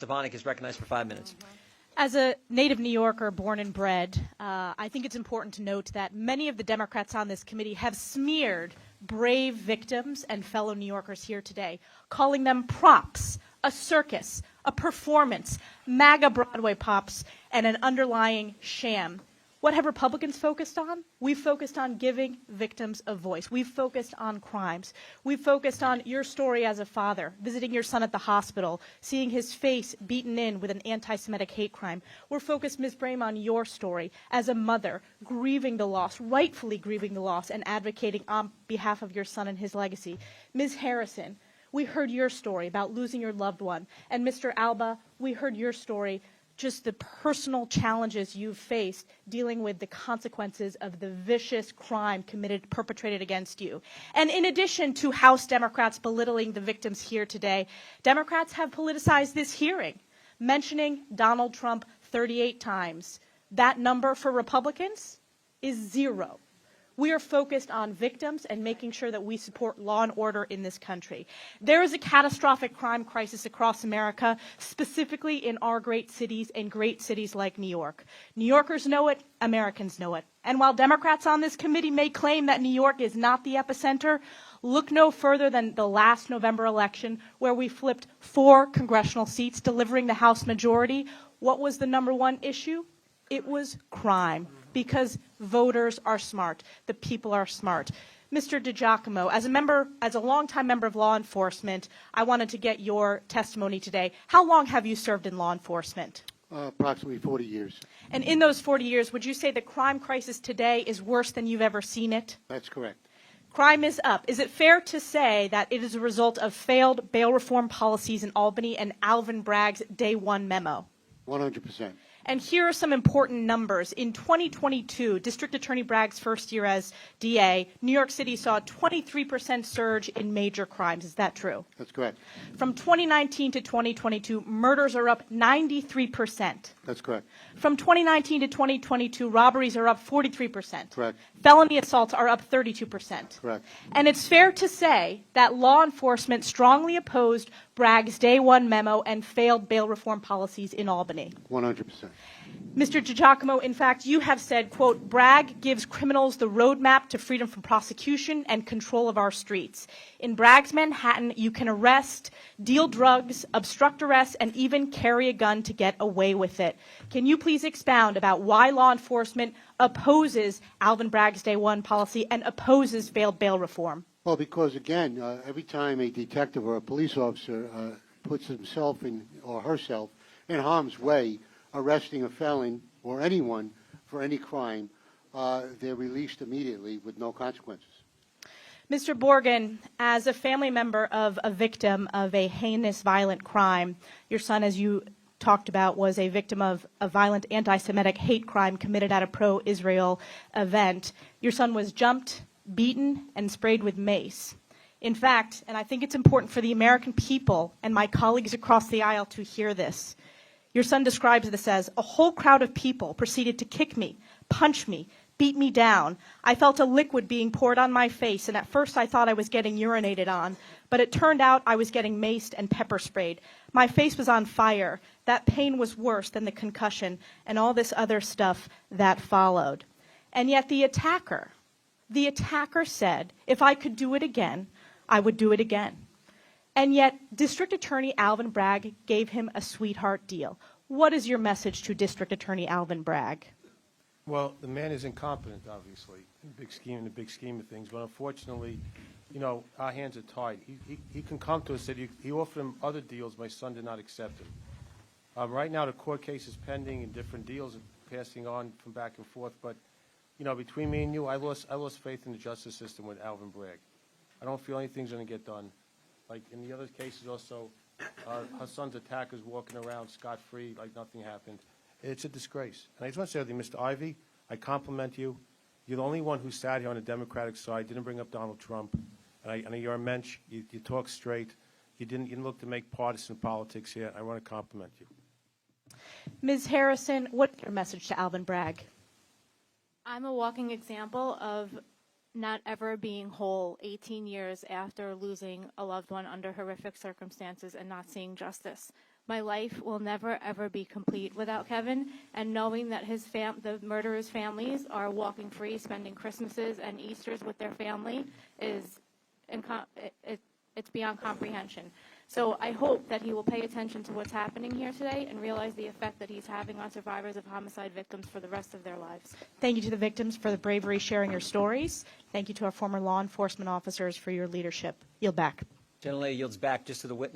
Stefanik is recognized for 5 minutes. As a native New Yorker born and bred, I think it's important to note that many of the Democrats on this committee have smeared brave victims and fellow New Yorkers here today, calling them props, a circus, a performance, MAGA Broadway pops, and an underlying sham. What have Republicans focused on? We've focused on giving victims a voice. We've focused on crimes. We've focused on your story as a father, visiting your son at the hospital, seeing his face beaten in with an anti-Semitic hate crime. We're focused, Ms. Brame, on your story as a mother, grieving the loss, rightfully grieving the loss, and advocating on behalf of your son and his legacy. Ms. Harrison, we heard your story about losing your loved one. And Mr. Alba, we heard your story, just the personal challenges you've faced dealing with the consequences of the vicious crime perpetrated against you. And in addition to House Democrats belittling the victims here today, Democrats have politicized this hearing, mentioning Donald Trump 38 times. That number for Republicans is 0. We are focused on victims and making sure that we support law and order in this country. There is a catastrophic crime crisis across America, specifically in our great cities and great cities like New York. New Yorkers know it, Americans know it. And while Democrats on this committee may claim that New York is not the epicenter, look no further than the last November election where we flipped 4 congressional seats, delivering the House majority. What was the #1 issue? It was crime, because voters are smart. The people are smart. Mr. DiGiacomo, as a longtime member of law enforcement, I wanted to get your testimony today. How long have you served in law enforcement? Approximately 40 years. And in those 40 years, would you say the crime crisis today is worse than you've ever seen it? That's correct. Crime is up. Is it fair to say that it is a result of failed bail reform policies in Albany and Alvin Bragg's Day 1 memo? 100%. And here are some important numbers. In 2022, District Attorney Bragg's first year as DA, New York City saw a 23% surge in major crimes. Is that true? That's correct. From 2019 to 2022, murders are up 93%. That's correct. From 2019 to 2022, robberies are up 43%. Correct. Felony assaults are up 32%. Correct. And it's fair to say that law enforcement strongly opposed Bragg's Day 1 memo and failed bail reform policies in Albany. 100%. Mr. DiGiacomo, in fact, you have said, quote, Bragg gives criminals the roadmap to freedom from prosecution and control of our streets. In Bragg's Manhattan, you can arrest, deal drugs, obstruct arrest, and even carry a gun to get away with it. Can you please expound about why law enforcement opposes Alvin Bragg's Day 1 policy and opposes failed bail reform? Well, because, again, every time a detective or a police officer puts himself or herself in harm's way, arresting a felon or anyone for any crime, they're released immediately with no consequences. Mr. Borgen, as a family member of a victim of a heinous violent crime, your son, as you talked about, was a victim of a violent anti-Semitic hate crime committed at a pro-Israel event. Your son was jumped, beaten, and sprayed with mace. In fact, and I think it's important for the American people and my colleagues across the aisle to hear this, your son describes this as, a whole crowd of people proceeded to kick me, punch me, beat me down. I felt a liquid being poured on my face, and at first I thought I was getting urinated on, but it turned out I was getting maced and pepper sprayed. My face was on fire. That pain was worse than the concussion and all this other stuff that followed. And yet the attacker said, if I could do it again, I would do it again. And yet, District Attorney Alvin Bragg gave him a sweetheart deal. What is your message to District Attorney Alvin Bragg? Well, the man is incompetent, obviously, in the big scheme of things. But unfortunately, you know, our hands are tied. He can come to us. He offered him other deals. My son did not accept them. Right now, the court case is pending, and different deals are passing on from back and forth. But you know, between me and you, I lost faith in the justice system with Alvin Bragg. I don't feel anything's going to get done. Like in the other cases also, her son's attackers walking around scot-free like nothing happened. It's a disgrace. And I just want to say to you, Mr. Ivey, I compliment you. You're the only one who sat here on the Democratic side, didn't bring up Donald Trump. And I know you're a mensch. You talk straight. You didn't look to make partisan politics here. I want to compliment you. Ms. Harrison, what's your message to Alvin Bragg? I'm a walking example of not ever being whole 18 years after losing a loved one under horrific circumstances and not seeing justice. My life will never, ever be complete without Kevin, and knowing that the murderers' families are walking free, spending Christmases and Easters with their family is it's beyond comprehension. So I hope that he will pay attention to what's happening here today and realize the effect that he's having on survivors of homicide victims for the rest of their lives. Thank you to the victims for the bravery sharing your stories. Thank you to our former law enforcement officers for your leadership. Yield back. Gentlelady yields back just to the witness.